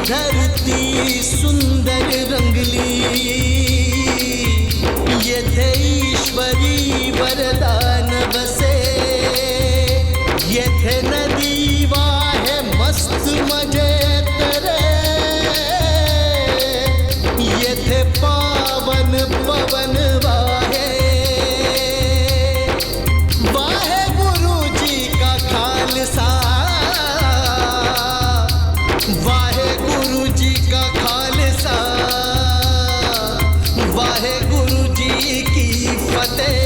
धरती सुंदर रंगली, येथे ईश्वरी वरदान बसे, येथे नदी वाहे मस्त मजेत रे, येथे पावन पवन वाहे, वाहे गुरुजी का खालसा, वाहे गुरुजी का खालसा, वाहे गुरुजी की फतेह।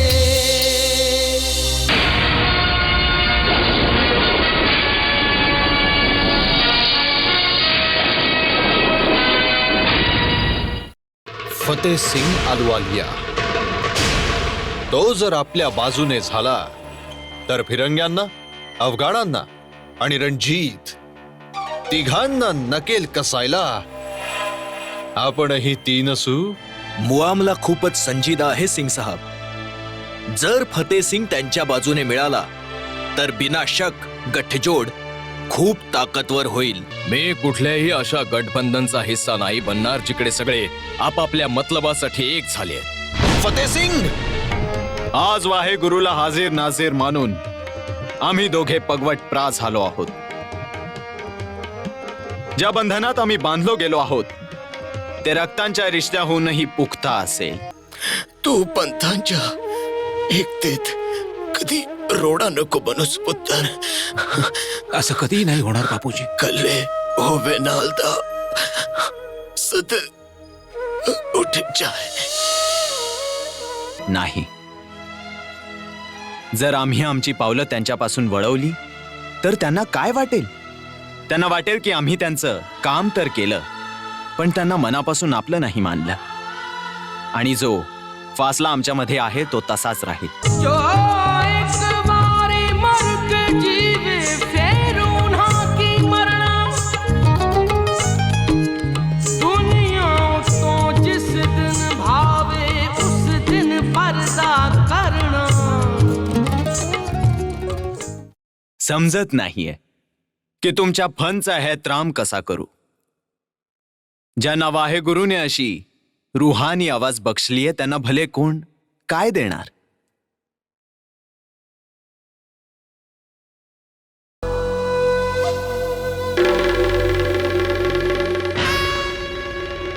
फतेह सिंग अहलुवालिया तो जर आपल्या बाजूने झाला तर फिरंग्यांना, अफगाणांना आणि रणजीत तिघांना नकेल कसायला आपणही तीन असू। मुआमला खूपच संजीदा आहे सिंग साहब। जर फतेह सिंग त्यांच्या बाजूने मिळाला तर बिना शक गठजोड खूप ताकदवर होईल। मी कुठल्याही अशा गठबंधनचा हिस्सा नाही बनणार जिकडे सगळे आपापल्या मतलबासाठी एक झाले। फतेह सिंग, आज वाहे गुरुला हाजीर नाझीर मानून आम्ही दोघे पगवट प्रा झालो आहोत। ज्या बंधनात आम्ही बांधलो गेलो आहोत ते रक्तांच्या रिश्त्याहूनही पुख्ता असेल। तू पंथांच्या एकतेत कधी रोडा नको बनूस पुत्र। असं कधी नाही होणार बापूजी। कल्ले होवे नालदा सद उठ जाए। नाही, जर आम्ही आमची पावलं त्यांच्यापासून वळवली तर त्यांना काय वाटेल? त्यांना वाटेल की आम्ही त्यांचं काम तर केलं पण त्यांना मनापासून आपलं नाही मानलं, आणि जो फासला आमच्यामध्ये आहे तो तसाच राहील। जो एक बारी मर्ग जीवे फिर उन्हां की मरना, दुनिया तो जिस दिन भावे उस दिन पर्दा करना। समजत नाहीये की तुमच्या फनचा एहतराम कसा करू। ज्यांना वाहे गुरुने अशी रूहानी आवाज बक्षलीये त्यांना भले कोण काय देणार?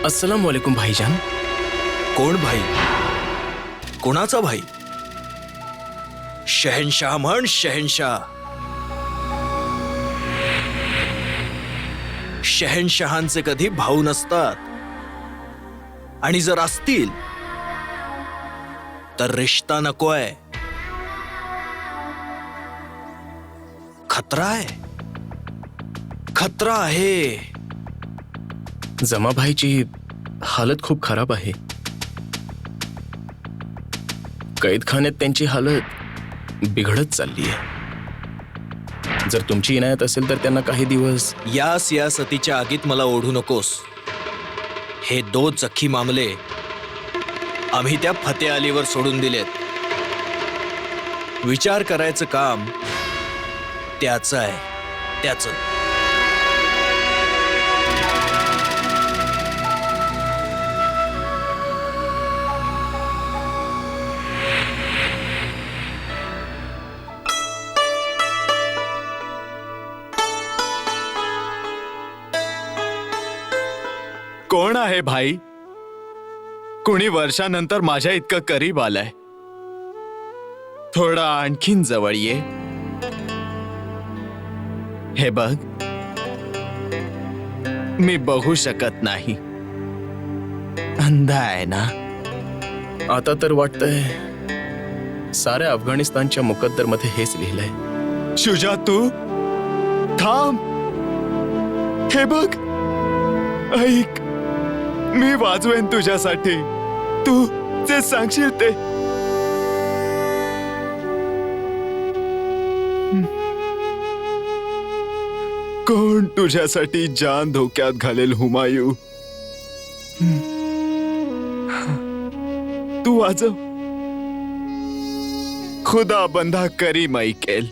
अस्सलाम वालेकुम भाईजान। कोण भाई? कोणाचा भाई? शहनशाह म्हण शहनशाह। शहनशहांचे कधी भाऊ नसतात, आणि जर असतील तर रिश्ता नकोय, खतरा आहे, खतरा आहे। जमाभाईची हालत खूप खराब आहे. कैदखान्यात त्यांची हालत बिघडत चालली आहे. जर तुमची इनायत असेल तर त्यांना काही दिवस. या सियासतीच्या आगीत मला ओढू नकोस. हे 2 जखी मामले आम्ही त्या फते अलीवर सोडून दिलेत. विचार करायचं काम त्याचं आहे, त्याचं. कोण आहे भाई? कुणी वर्षानंतर माझ्या इतकं करीब आलंय. थोडा आणखीन जवळ ये. हे बघ, मी बघू शकत नाही. अंधा आहे ना? आता तर वाटतंय साऱ्या अफगाणिस्तानच्या मुकद्दर मध्ये हेच लिहिलंय. शुजा, तू थांब. हे बघ, ऐक, मी वाजवेन तुझ्यासाठी. तू जे सांगशील ते. कोण तुझ्यासाठी जान धोक्यात घालेल हुमायू? तू वाजव. खुदा बंधा करीम ऐकेल.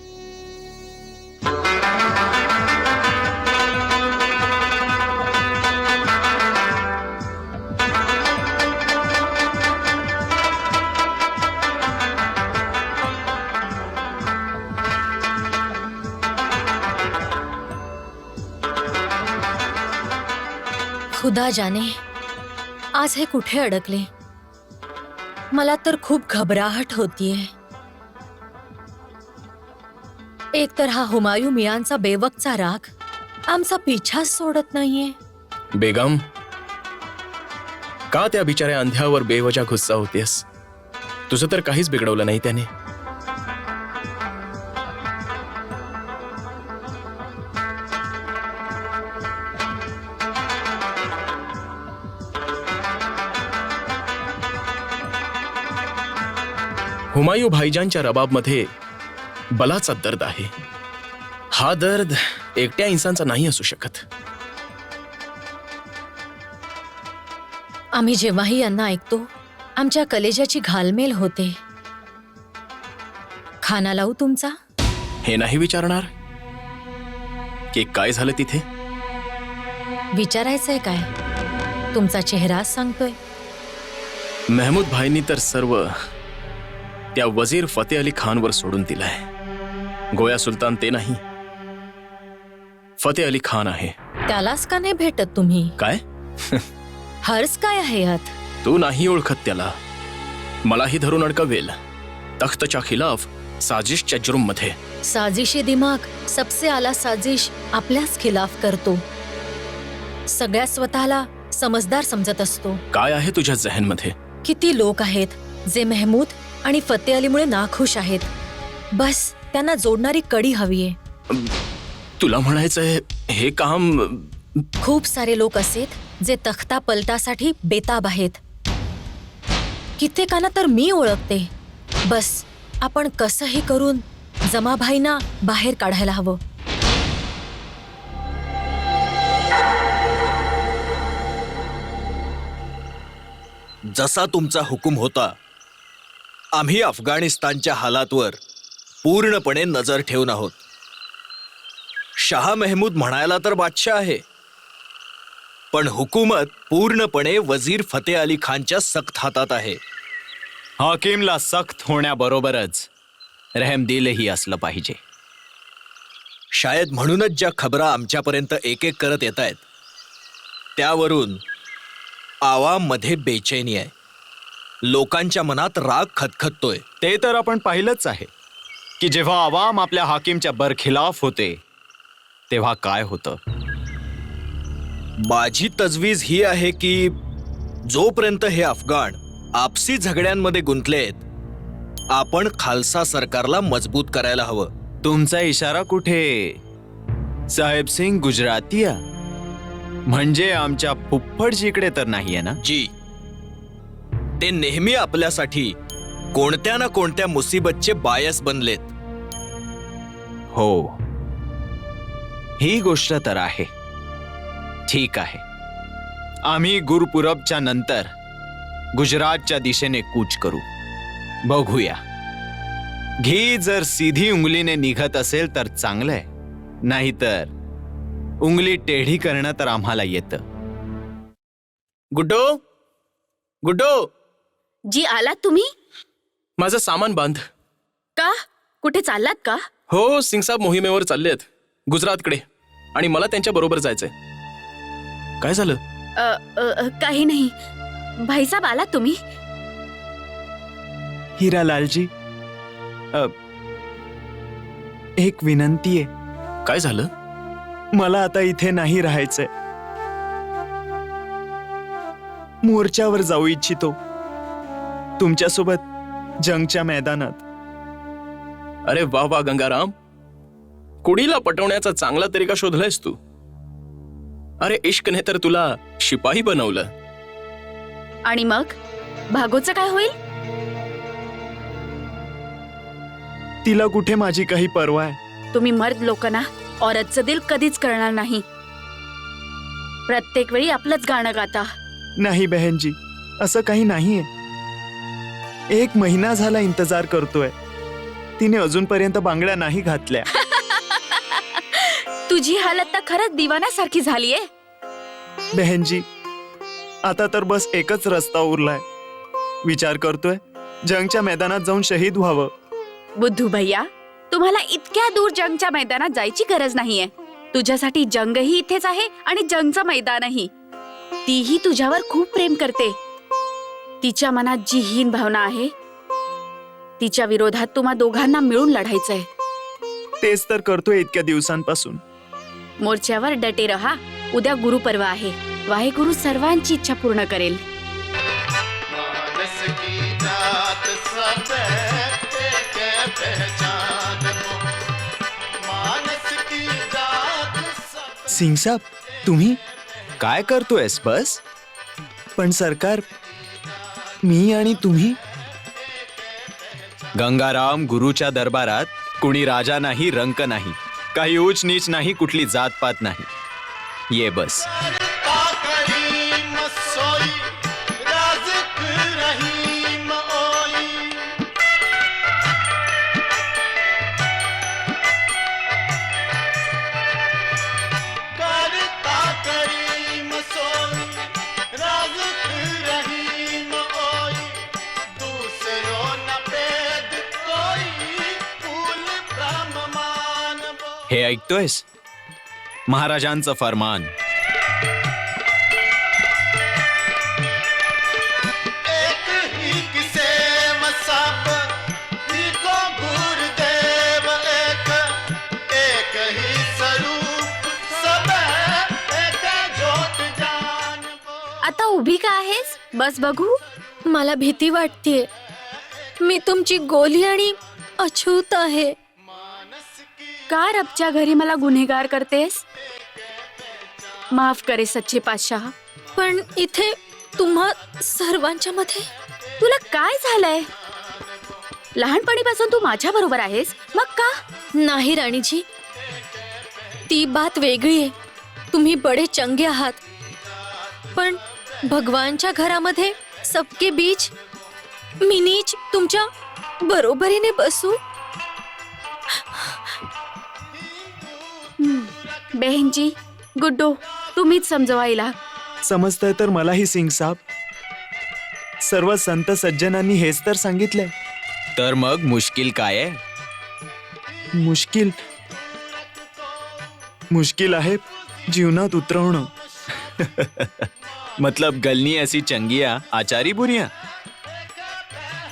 खुदा जाने आज हे कुठे अडकले. मला तर खूप घबराहट होतीये. एक तर हा हुमायूं मियांचा बेवकचा राग आमचा पिछाच सोडत नाहीये. बेगम, का त्या बिचाऱ्या अंध्यावर बेवजा गुस्सा होतेस? तुझं तर काहीच बिघडवलं नाही त्याने. हुमायूं भाईजानच्या रबाबमध्ये बलाचा दर्द आहे. हा दर्द एकट्या इंसानचा नाही असू शकत. आम्ही जेव्हाही यांना ऐकतो आमच्या कलेजाची घालमेल होते. खाना लावू तुमचा? हे नाही विचारणार की काय झालं तिथे? विचारायचंय काय? तुमचा चेहराच सांगतोय. महमूद भाईंनी तर सर्व त्या वजीर फते अली खानवर सोडून दिलाय. गोया सुलतान ते नाही, फते अली खान आहे. त्यालाच का नाही भेटत तुम्ही? काय? हर्ष काय आहे यात? तू नाही ओळखत त्याला. मलाही धरून अडकवेल तख्तच्या खिलाफ साजिशच्या जुर्म मध्ये. साजिशी दिमाग सबसे आला साजिश आपल्याच खिलाफ करतो. सगळ्या स्वतःला समजदार समजत असतो. काय आहे तुझ्या जहन मध्ये? किती लोक आहेत जे महमूद आणि फते अलीमुळे नाखुश आहेत. बस त्यांना जोडणारी कडी हवीये. तुला म्हणायचंय हे काम? खूप सारे लोक असेत जे तख्ता पलटासाठी बेताब आहेत. कित्येकांना तर मी ओळखते. बस आपण कसंही करून जमाभाईंना बाहेर काढायला हवं. जसा तुमचा हुकूम होता, आम्ही अफगाणिस्तानच्या हालातवर पूर्णपणे नजर ठेवून आहोत. शाह महमूद म्हणायला तर बादशाह आहे, पण हुकूमत पूर्णपणे वजीर फते अली खानच्या सक्त हातात आहे. हाकीमला सख्त होण्याबरोबरच रहमदिलही असलं पाहिजे. शायद म्हणूनच ज्या खबरा आमच्यापर्यंत एक एक करत येत आहेत, त्यावरून आवाममध्ये बेचैनी आहे. लोकांच्या मनात राग खतखततोय. ते तर आपण पाहिलंच आहे की जेव्हा आवाम आपल्या हाकीमच्या बरखिलाफ होते तेव्हा काय होतं. माझी तजवीज ही आहे की जोपर्यंत हे अफगाण आपसी झगड्यांमध्ये गुंतलेत, आपण खालसा सरकारला मजबूत करायला हवं. तुमचा इशारा कुठे साहेब सिंग गुजरातिया? म्हणजे आमच्या फुफ्फडजीकडे तर नाहीये ना? जी, ते नेहमी आपल्यासाठी कोणत्या ना कोणत्या मुसीबतचे बायस बनलेत. हो, ही गोष्ट तर आहे. ठीक आहे, आम्ही गुरुपुरबच्या नंतर गुजरातच्या दिशेने कूच करू. बघूया, घी जर सीधी उंगलीने निघत असेल तर चांगलंय, नाहीतर उंगली टेढी करणं तर आम्हाला येतं. गुड्डो, गुड्डो, जी आलात तुम्ही? माझं सामान बांध. का? कुठे चाललात का? हो, सिंगसाब मोहिमेवर चालले आहेत गुजरातकडे, आणि मला त्यांच्या बरोबर जायचंय. काय झालं? काही नाही. भाईसाहेब आलात तुम्ही? हिरालालजी, एक विनंती आहे. काय झालं? मला आता इथे नाही राहायचंय. मोर्चावर जाऊ इच्छितो, तुमच्यासोबत जंगच्या मैदानात. अरे वा वा गंगाराम, कुणीला पटवण्याचा चांगला तरीका शोधलायस तू. अरे इश्कने तर तुला शिपाई बनवलं. आणि मग भागोचं काय होईल? तिला कुठे माझी काही पर्वा आहे. तुम्ही मर्द लोकांना औरतचं दिल कधीच कळणार नाही. प्रत्येक वेळी आपलंच गाणं गाता. नाही बहनजी, असं काही नाहीये. 1 महिना झाला इंतजार करतोय. तिने अजूनपर्यंत बांगड्या नाही घातल्या. तुझी हालत तर खरंच दिवाण्यासारखी झालीये. बहनजी, आता तर बस एकच रस्ता उरलाय. विचार करतोय जंगच्या मैदानात जाऊन शहीद व्हावं. बुद्धू भैया, तुम्हाला इतक्या दूर जंगच्या मैदानात जायची गरज नाहीये. तुझ्यासाठी जंगही इथेच आहे आणि जंगचं मैदानही. तीही तुझ्यावर खूप प्रेम करते. तिच्या मनात जी हीन भावना आहे, तिच्या विरोधात तुम्हा दोघांना मिळून लढायचंय. तेच तर करतोय इतक्या दिवसांपासून. मोर्चावर डटे रहा. उद्या गुरुपर्व आहे. वाहेगुरु सर्वांची इच्छा पूर्ण करेल. सिंगसाब, तुम्ही काय करतोयस? बस. पण सरकार, मी आणि तुम्ही. गंगाराम, गुरुच्या दरबारात कुणी राजा नाही, रंक नाही, काही उच नीच नाही, कुठली जातपात नाही. ये बस. हे ऐकतोयस? महाराजांचं फरमान. आता उभी का आहेस? बस बघू. मला भीती वाटतेय. मी तुमची गोली आणि अछूत आहे. का रबच्या घरी मला गुन्हेगार करतेस? माफ करे सच्चे पातशाह. पण इथे तुम्हा सर्वांच्या मध्ये तुला काय झालंय? लहानपणीपासून तू माझ्या बरोबर आहेस, मग का? नाही राणीजी, ती बात वेगळी आहे. तुम्ही बडे चंगे आहात, पण भगवानच्या घरामध्ये सबके बीच मी नीच तुमच्या बरोबरीने बसू? बहनजी, गुड्डो, तुम्हीच समजवायला. समजतंय तर मलाही सिंगसाब. सर्व संत सज्जनांनी हेच तर सांगितलंय. तर मग मुश्किल काय आहे? मुश्किल आहे जीवनात उतरवणं. मतलब गलनी ऐसी चंगिया आचारी बुरिया.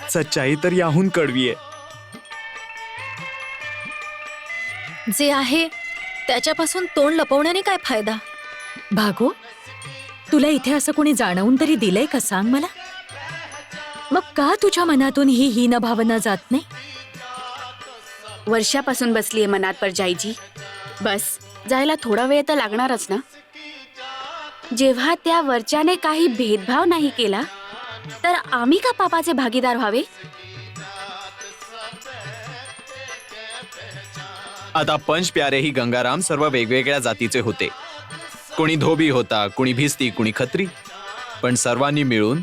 सच्चाई तर याहून कडवी आहे. जे आहे त्याच्यापासून तोंड लपवण्याने काय फायदा? भागो, तुला इथे असं कोणी जाणवून तरी दिलंय का? सांग मला. मग का तुझ्या मनातून ही हीन भावना जात नाही? वर्षापासून बसलीये मनात परजाईजी. बस, जायला थोडा वेळ तर लागणारच ना. जेव्हा त्या वरच्याने काही भेदभाव नाही केला तर आम्ही का पापाचे भागीदार व्हावे? आता पंच प्यारेही गंगाराम सर्व वेगवेगळ्या जातीचे होते. कोणी धोबी होता, कोणी भिस्ती, कोणी खत्री. पण सर्वांनी मिळून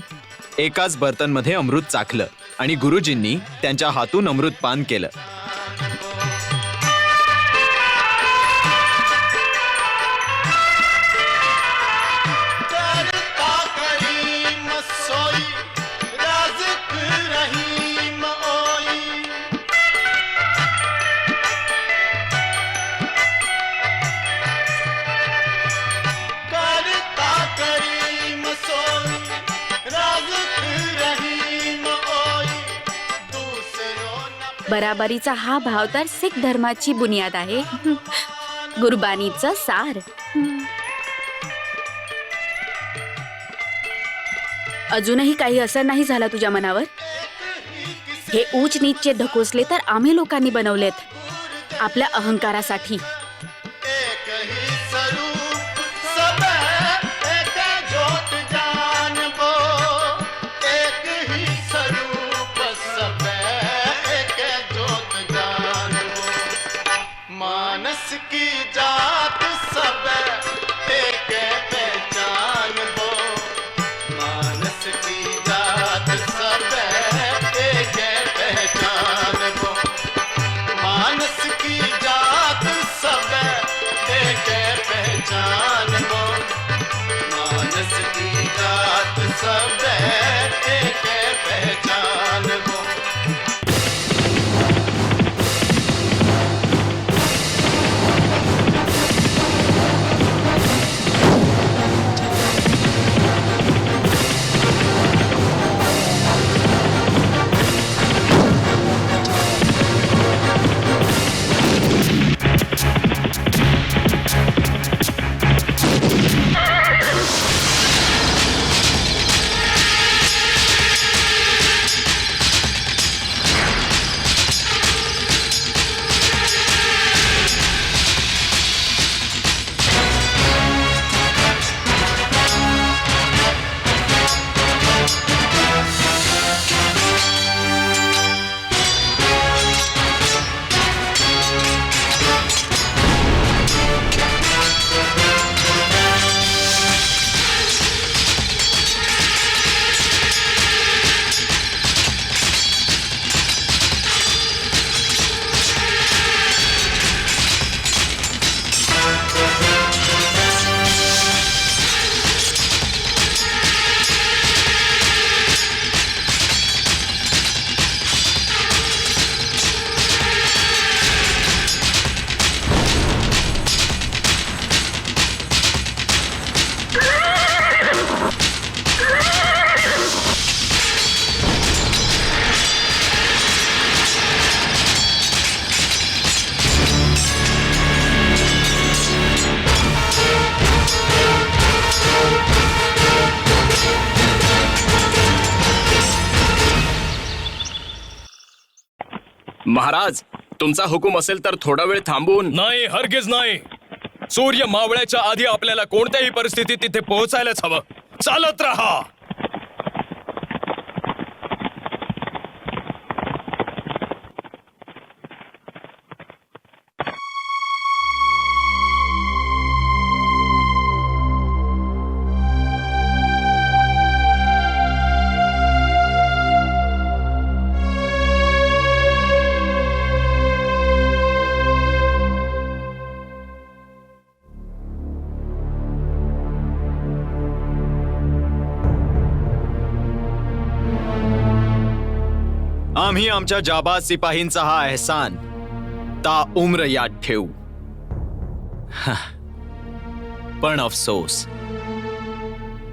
एकाच बर्तनमध्ये अमृत चाखलं आणि गुरुजींनी त्यांच्या हातून अमृत पान केलं. बराबरीचा हा भाव तर सिख धर्माची बुनियाद आहे. गुरबानीचं सार. अजूनही काही असर नाही झाला तुझ्या मनावर? हे ऊच नीचचे ढकोसले तर आम्ही लोकांनी बनवलेत आपल्या अहंकारासाठी. महाराज, तुमचा हुकूम असेल तर थोडा वेळ थांबून. नाही, हरगिज नाही. सूर्य मावळ्याच्या आधी आपल्याला कोणत्याही परिस्थितीत तिथे पोहोचायलाच हवं. चालत राहा. आम्ही आमच्या जाबाज सिपाहींचा हा एहसान ता उम्र याद ठेवू. पण अफसोस,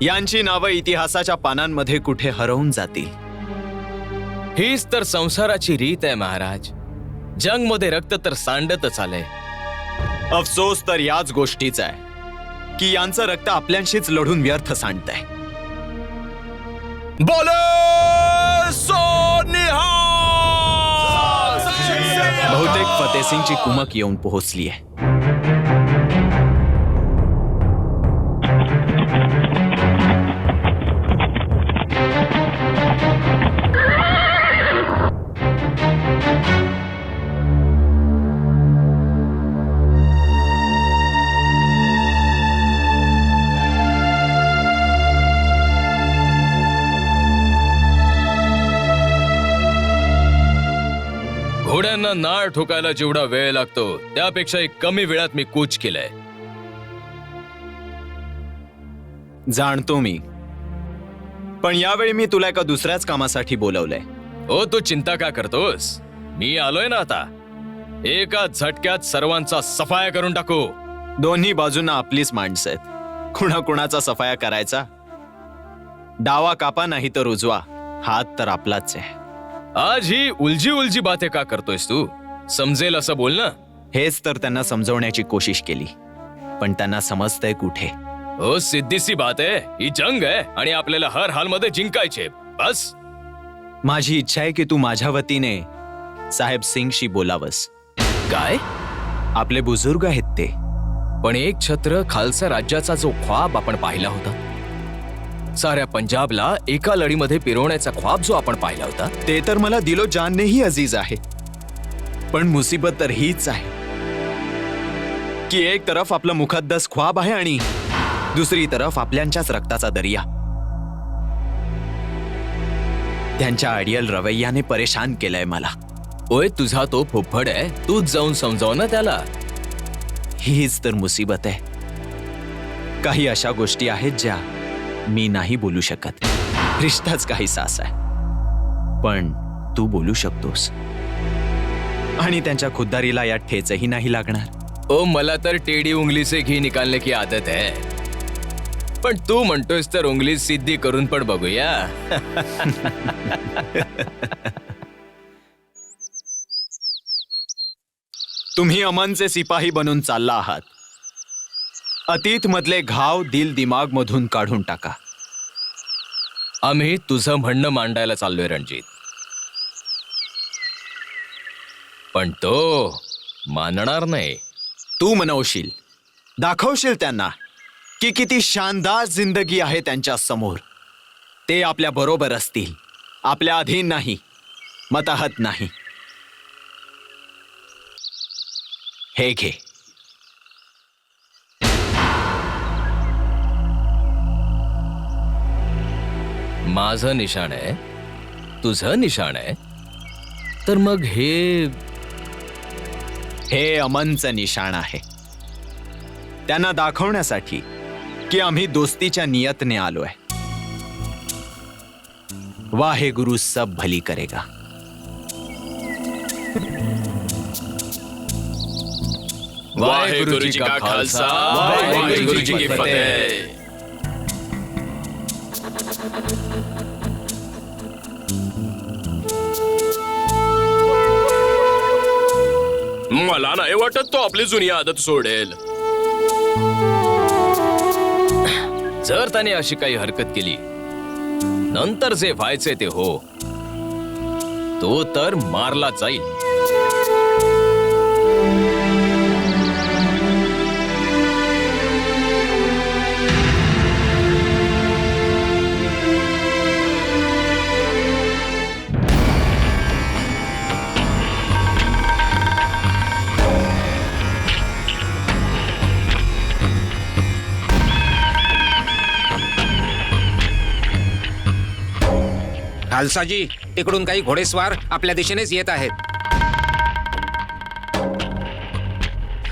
यांची नावं इतिहासाच्या पानांमध्ये कुठे हरवून जातील. हीच तर संसाराची रीत आहे महाराज. जंग मध्ये रक्त तर सांडतच आलंय. अफसोस तर याच गोष्टीचा आहे की यांचं रक्त आपल्याशीच लढून व्यर्थ सांडतंय. बोलो सोनिहाल. बहुतेक फतेसिंगची कुमक येऊन पोहोचली आहे. नाळ ठोकायला जेवढा वेळ लागतो त्यापेक्षाही कमी वेळात मी कूच केलंय. जाणतो मी, पण यावेळी मी तुला एका दुसऱ्याच कामासाठी बोलवलंय. हो, तू चिंता का करतोस? मी आलोय ना आता. एका झटक्यात सर्वांचा सफाया करून टाकू. दोन्ही बाजूंना आपलीच माणसं आहेत. कुणाकुणाचा सफाया करायचा? डावा कापा नाही तर उजवा, हात तर आपलाच आहे. आज ही उलजी उलजी बातें का करतोयस तू? समजेल असं बोल ना. हेच तर त्यांना समजवण्याची कोशिश केली, पण त्यांना समजतंय कुठे. हो, सिद्धीसी बात आहे. ही जंग आहे आणि आपल्याला हर हालमध्ये जिंकायचे. बस. माझी इच्छा आहे की तू माझ्या वतीने साहेब सिंगशी बोलावस. काय? आपले बुजुर्ग आहेत ते. पण एक छत्र खालसा राज्याचा जो ख्वाब आपण पाहिला होता, साऱ्या पंजाबला एका लढीमध्ये पिरवण्याचा ख्वाब जो आपण पाहिला होता, ते तर मला दिलो जाननेही अजीज आहे. पण मुसीबत तर हीच आहे की एक तरफ आपलं मुकद्दस ख्वाब आहे आणि दुसरी तरफ आपल्यांच्याच रक्ताचा दर्या. त्यांच्या अडियल रवैयाने परेशान केलंय मला. ओय, तुझा तो फुफड आहे, तूच जाऊन समजाव ना त्याला. हीच तर मुसीबत आहे. काही अशा गोष्टी आहेत ज्या मी नाही बोलू शकत. रिश्ताच काही सास आहे, पण तू बोलू शकतोस आणि त्यांच्या खुद्दारीला यात ठेचही नाही लागणार. ओ, मला तर टेढ़ी उंगली से घी निकालने की आदत है. पण तू म्हणतोयस तर उंगली सिद्धी करून पण बघूया. तुम्ही अमनचे सिपाही बनून चालला आहात. अतीत मधले घाव दिल दिमाग मधून काढून टाका. आम्ही तुझं म्हणणं मांडायला चाललोय रणजित, पण तो मानणार नाही. तू मनवशील, दाखवशील त्यांना की किती शानदार जिंदगी आहे त्यांच्या समोर. ते आपल्या बरोबर असतील, आपल्या अधीन नाही, मताहत नाही. हे घे. माझं निशाण आहे, तुझं निशाण आहे, तर मग हे अमनचं निशाण आहे. त्यांना दाखवण्यासाठी की आम्ही दोस्तीच्या नियतने आलोय. वाहे गुरु सब भली करेगा. वाहेगुरु जी का खालसा, वाहेगुरु जी की फतेह. मला नाही वाटत तो आपली जुनी आदत सोडेल. जर त्याने अशी काही हरकत केली, नंतर जे व्हायचे ते हो, तो तर मारला जाईल. खालसाजी, तिकडून काही घोडेस्वार आपल्या दिशेनेच येत आहेत.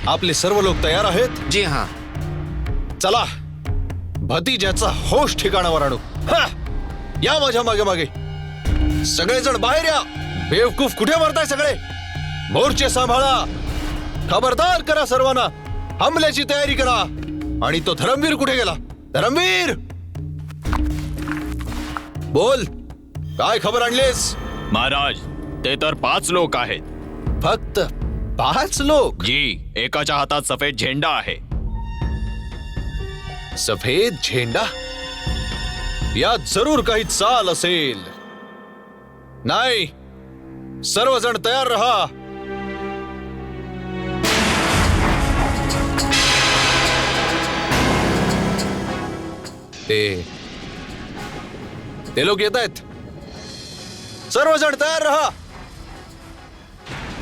आपले सर्व लोक तयार आहेत? जी हां. चला, भतीजाचा होश ठिकाणावर आणू. हा! या माझ्या मागे मागे. सगळेजण बाहेर या. बेवकूफ कुठे मरताय सगळे? मोर्चे सांभाळा. खबरदार करा सर्वांना. हमल्याची तयारी करा. आणि तो धरमवीर कुठे गेला? धरमवीर, बोल, काय खबर आणलीस? महाराज, ते तर 5 लोक आहेत. फक्त 5 लोक? जी, एकाच्या हातात सफेद झेंडा आहे. सफेद झेंडा? यात जरूर काही चाल असेल. नाही, सर्वजण तयार रहा. ते लोक येत आहेत. सर्वजण तयार रहा.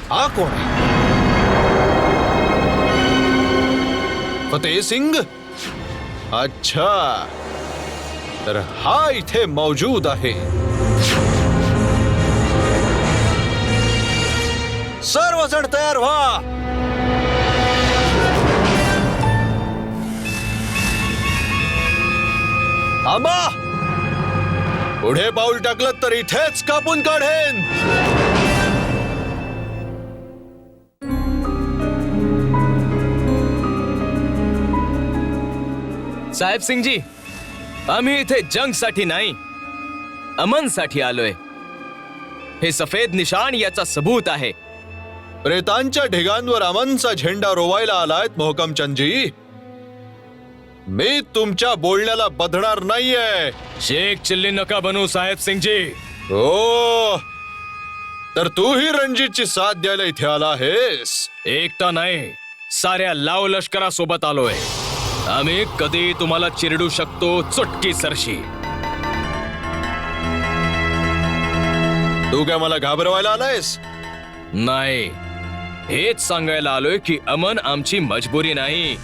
हा कोण आहे? फतेह सिंग? अच्छा, तर हा इथे मौजूद आहे. सर्व सर्वजण तयार व्हा. थांबा. पुढे पाऊल टाकलं तर इथेच कापून काढेन. साहेब सिंगजी, आम्ही इथे जंगसाठी नाही, अमनसाठी आलोय. हे सफेद निशाण याचा सबूत आहे. प्रेतांच्या ढिगांवर अमनचा झेंडा रोवायला आलायत मोहकमचंदजी. मी तुमच्या बोलण्याला बधणार नाहीये. शेख चिल्ली नका बनू साहेब सिंगजी. हो, तर तूही रणजितची साथ द्यायला इथे आला आहेस. एकटा नाही, साऱ्या लाव लष्करासोबत आलोय. आम्ही कधी तुम्हाला चिरडू शकतो चुटकी सरशी. तू काय मला घाबरवायला आलायस? नाही, हेच सांगायला आलोय की अमन आमची मजबुरी नाही,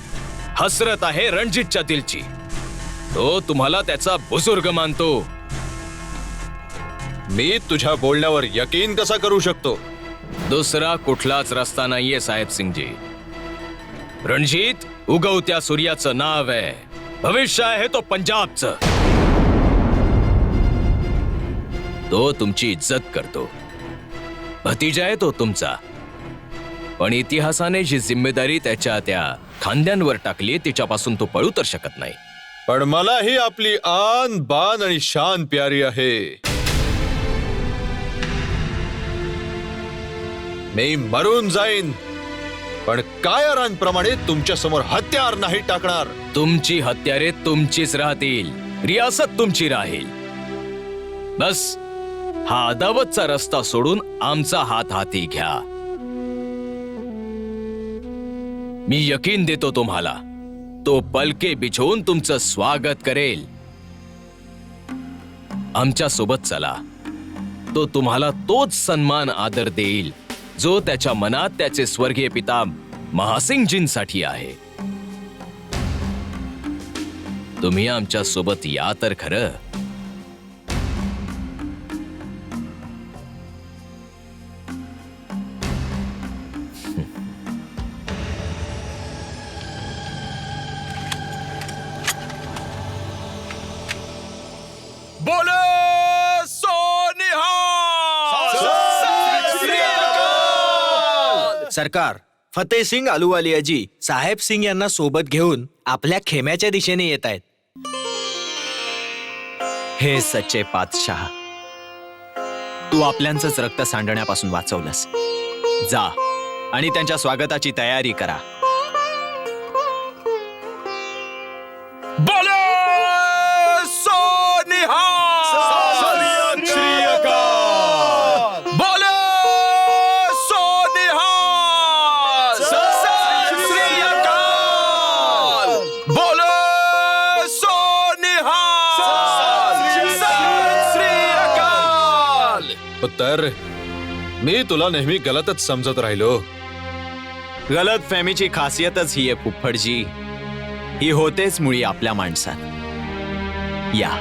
हसरत आहे रणजितच्या दिलची. तो तुम्हाला त्याचा बुजुर्ग मानतो. मी तुझ्या बोलण्यावर यकीन कसा करू शकतो? दुसरा कुठलाच रस्ता नाहीये साहेब सिंगजी. रणजित उगवत्या सूर्याचं नाव आहे, भविष्य आहे तो पंजाबचं. तो तुमची इज्जत करतो, भतीजा आहे तो तुमचा. पण इतिहासाने जी जिम्मेदारी त्याच्या त्या खांद्यांवर टाकली तिच्यापासून तो पळू तर शकत नाही. पण मलाही आपली आन बान आणि शान प्यारी आहे. मी मरून जाईन, पण कायरांप्रमाणे तुमच्या समोर हत्यार नाही टाकणार. तुमची हत्यारे तुमचीच राहतील, रियासत तुमची राहील. बस हा अदावतचा रस्ता सोडून आमचा हात हाती घ्या. मी यकीन देतो तुम्हाला, तो पलके बिछवून तुमचं स्वागत करेल. आमच्या सोबत चला, तो तुम्हाला तोच सन्मान आदर देईल जो त्याच्या मनात त्याचे स्वर्गीय पिता महासिंगजींसाठी आहे. तुम्ही आमच्या सोबत या तर खरं. बोले सरकार, फतेह सिंग अहलुवालियाजी साहेब सिंग यांना सोबत घेऊन आपल्या खेम्याच्या दिशेने येत आहेत. हे सच्चे पातशाह, तू आपल्यांचंच रक्त सांडण्यापासून वाचवलंस. जा आणि त्यांच्या स्वागताची तयारी करा. बोले तर मी तुला नेहमी गलतच समजत राहिलो. गलत फहमीची खासियतच ही आहे फुफ्फडजी. ही होतेच मुळी आपल्या माणसात. या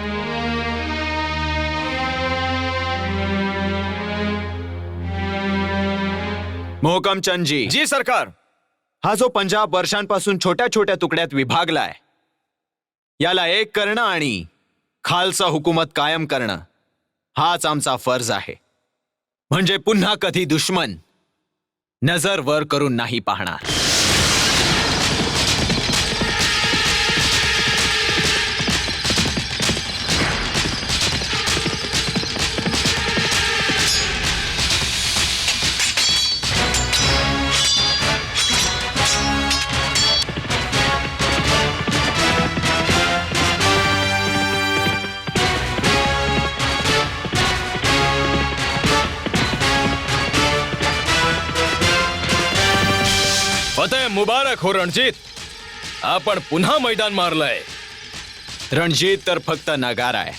मोहकमचंदजी. जी सरकार. हा जो पंजाब वर्षांपासून छोट्या छोट्या तुकड्यात विभागलाय, याला एक करणं आणि खालसा हुकूमत कायम करणं हाच आमचा फर्ज आहे. म्हणजे पुन्हा कधी दुश्मन नजर वर करून नाही पाहणार. फतेह मुबारक हो रणजित. आपण पुन्हा मैदान मारलंय. रणजीत तर फक्त नगारा आहे,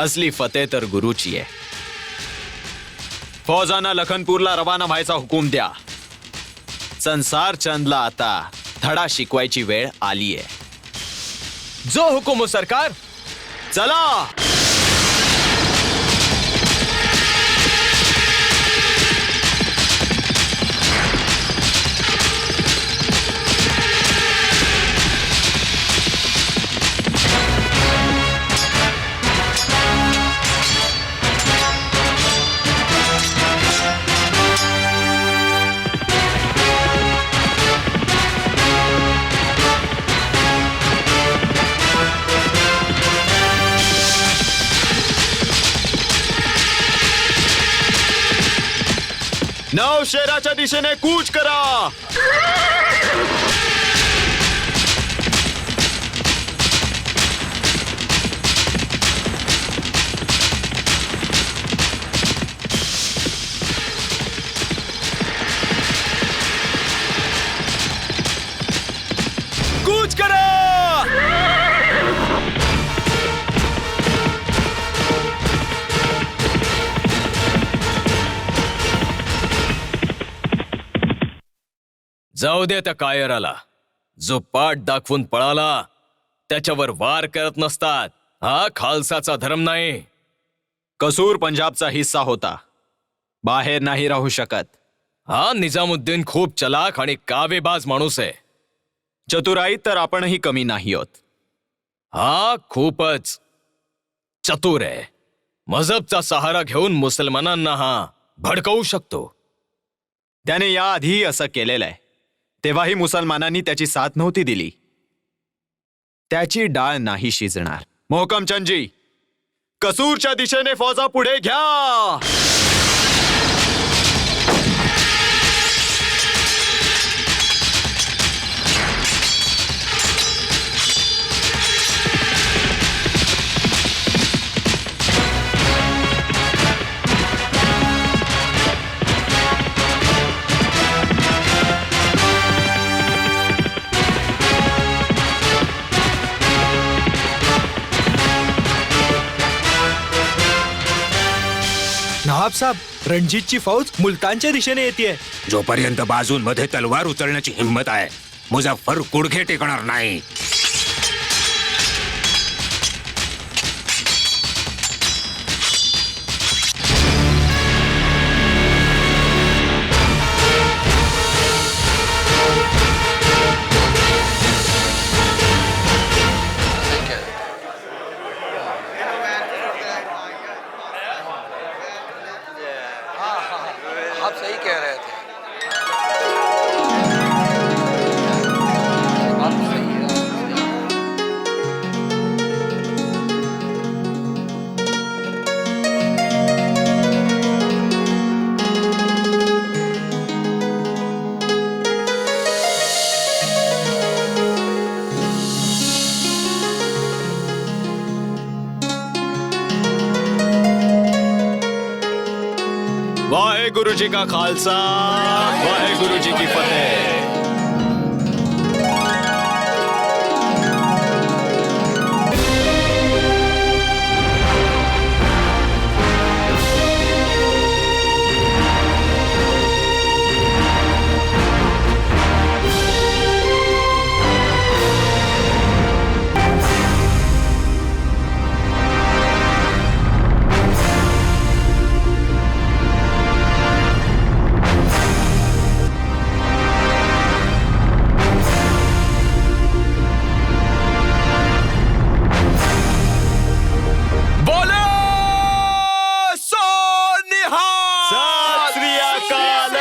असली फतेह तर गुरुची आहे. फौजांना लखनपूरला रवाना व्हायचा हुकूम द्या. संसार चंदला आता धडा शिकवायची वेळ आली आहे. जो हुकुम हो सरकार. चला. नवशेराच्या दिशेने कूच करा. कूच करा. जाऊ दे त्या कायराला. जो पाठ दाखवून पळाला त्याच्यावर वार करत नसतात. हा खालसाचा धर्म नाही. कसूर पंजाबचा हिस्सा होता, बाहेर नाही राहू शकत. हा निजामुद्दीन खूप चलाक आणि कावेबाज माणूस आहे. चतुराईत तर आपणही कमी नाही आहोत. हा खूपच चतुर आहे. मजहबचा सहारा घेऊन मुसलमानांना हा भडकवू शकतो. त्याने याआधीही असं केलेलं आहे. तेव्हाही मुसलमानांनी त्याची साथ नव्हती दिली. त्याची डाळ नाही शिजणार. मोहकमचंदजी, कसूरच्या दिशेने फौजा पुढे घ्या. नवाब साहेब, रणजितची फौज मुलतानच्या दिशेने येते. जोपर्यंत बाजूंमध्ये तलवार उचलण्याची हिंमत आहे, मुझफ्फर गुडघे टेकणार नाही. आप सही कह रहे थे. बात तो सही है. वाहे गुरु जी का खालसा, वाहे गुरु जी की फतेह. सत श्री अकाल.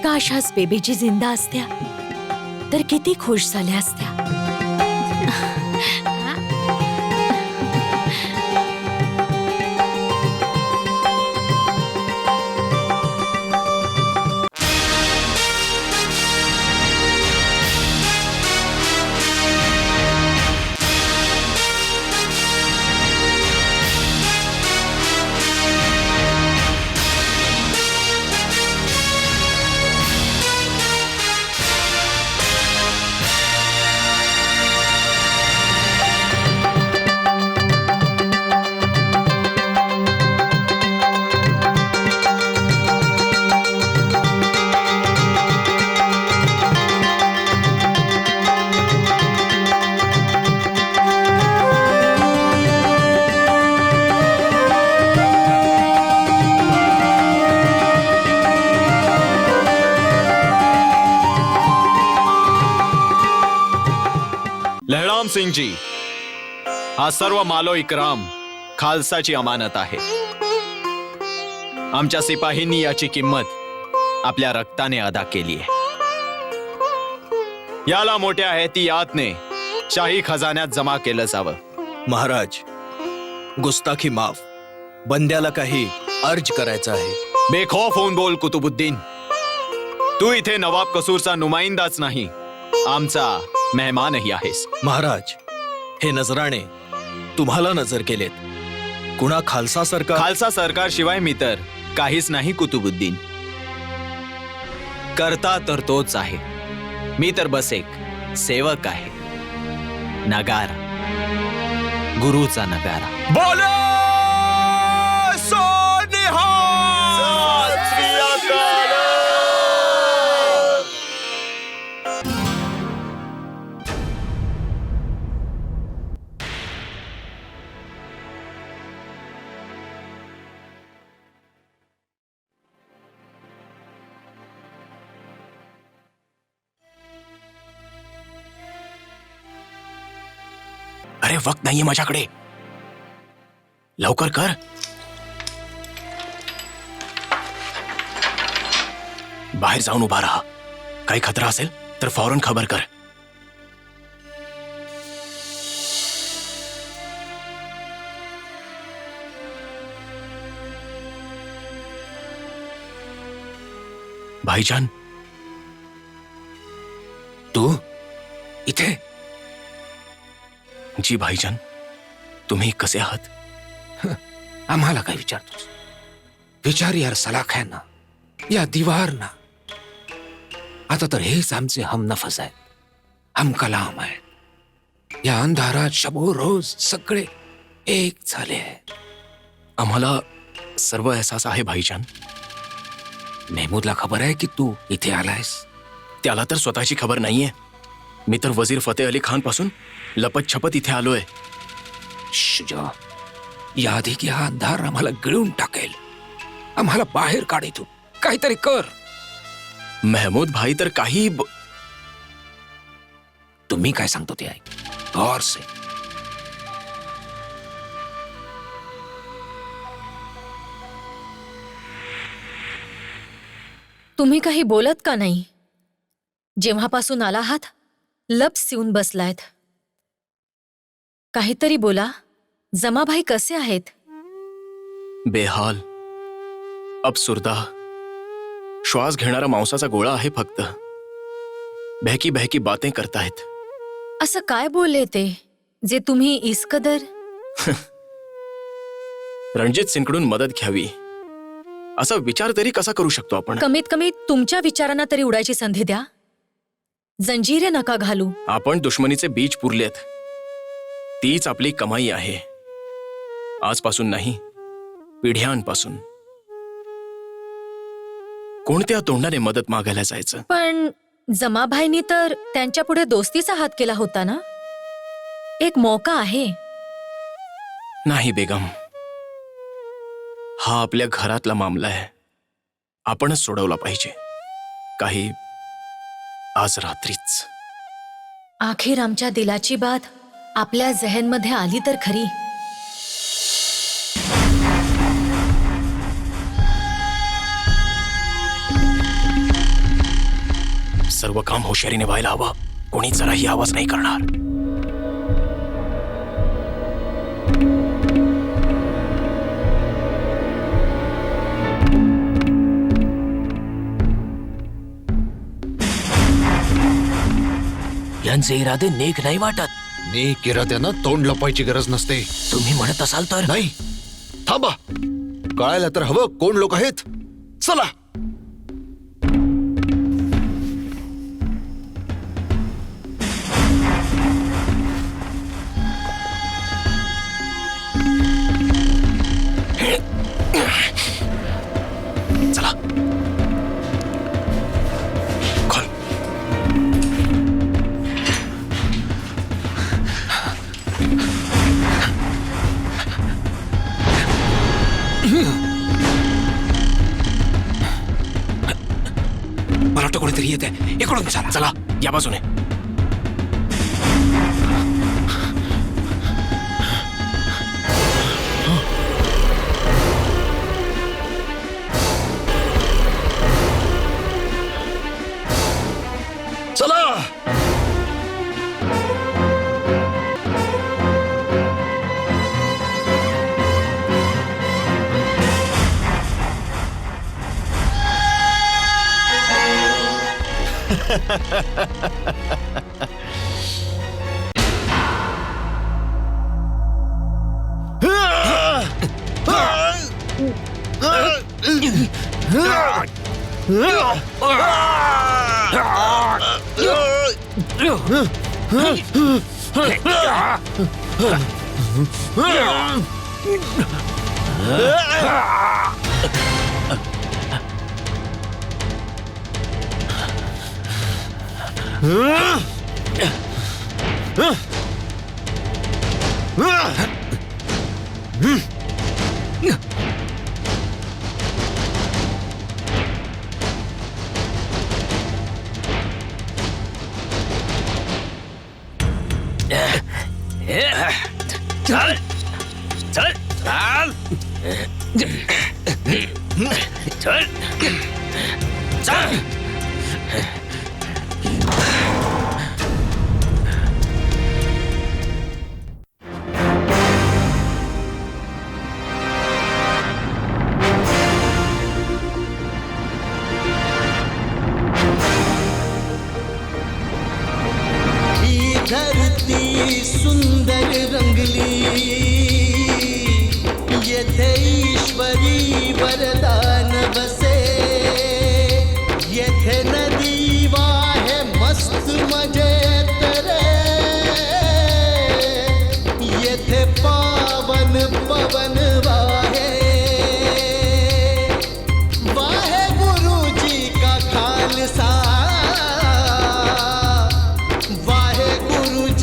काश आज बेबीजी जिंदा असत्या तर किती खुश झाल्या असत्या. विक्रम सिंगजी, हा सर्व मालो इकराम खालसाची अमानत आहे. आमच्या सिपाहींनी याची किंमत आपल्या रक्ताने अदा केली आहे. याला मोठ्या एहतियातने शाही खजान्यात जमा केलं जावं. महाराज, गुस्ताखी माफ. बंद्याला काही अर्ज करायचा आहे. बेखौफ होऊन बोल कुतुबुद्दीन. तू इथे नवाब कसूरचा नुमाइंदाच नाही, आमचा मेहमानही आहेस. महाराज, हे नजराणे तुम्हाला नजर केलेत. कुणा खालसा सरकार खालसा सरकार शिवाय मी तर काहीच नाही कुतुबुद्दीन. करता तर तोच आहे, मी तर बस एक सेवक आहे. नगारा, गुरुचा नगारा. बोलो अरे वक्त नाहीये माझ्याकडे, लवकर कर. बाहेर जाऊन उभा राहा. काही खतरा असेल तर फौरन खबर कर. भाईजान, तू इथे? जी भाईजान, तुम्ही कसे आहात? आम्हाला काय विचारतोस? विचार यार सलाख्यांना, या दिवारना. आता तर हेच आमचे हमनफस आहेत, हम कलाम आहेत. या अंधारात शबो रोज सगळे एक झाले आहेत. आम्हाला सर्व एहसास आहे भाईजान. मेहमूदला खबर आहे की तू इथे आलायस? त्याला तर स्वतःची खबर नाहीये. मी तर वजीर फतेह अली खान पासून लपत छपत इथे आलोय. शुजा, याआधी की हा अंधार आम्हाला गिळून टाकेल. आम्हाला बाहेर काढ इथून. काहीतरी कर. महमूद भाई तर काही तुम्ही काय सांगतो ते ऐक गौर से. तुम्ही काही बोलत का नाही? जेव्हापासून आला आहात लप्स येऊन बसलायत. काहीतरी बोला. जमाभाई कसे आहेत? बेहाल, अबसुर्दा, श्वास घेणारा मांसाचा गोळा आहे फक्त. बहकी बहकी बातें करतायत. असं काय बोलले ते जे तुम्ही इसकदर? रणजित सिंगकडून मदत घ्यावी असा विचार तरी कसा करू शकतो आपण? कमीत कमी तुमच्या विचारांना तरी उडायची संधी द्या. जंजिरे नका घालू. आपण दुश्मनीचे बीज पुरलेत. तीच आपली कमाई आहे. आजपासून नाही, पिढ्यांपासून. कोणत्या तोंडाने मदत मागायला जायचं? पण जमाभाईंनी तर त्यांच्या पुढे दोस्तीचा हात केला होता ना. एक मौका आहे. नाही बेगम, हा आपल्या घरातला मामला आहे. आपणच सोडवला पाहिजे. काही आज रात्रीच. अखेर आमच्या दिलाची बात आपल्या जहनमध्ये आली तर खरी. सर्व काम हुशारीने व्हायला हवं. कोणी जराही आवाज नाही करणार. यांचे इरादे नेक नाही वाटत. नेक इराद्यांना तोंड लपवायची गरज नसते. तुम्ही म्हणत असाल तर. नाही, थांबा. कळायला तर हवं कोण लोक आहेत. चला. चला. खोल. मला वाटतं कोणीतरी येत आहे. इकडून चला. चला, या बाजूने. चल चल चल चल चल धरती सुंदर रंगली येथे ईश्वरी वरदान बसे येथे नदी वाहे मस्त मजेत रे येथे पावन पवन वाहे वाहे गुरुजी का खालसा वाहे गुरु जी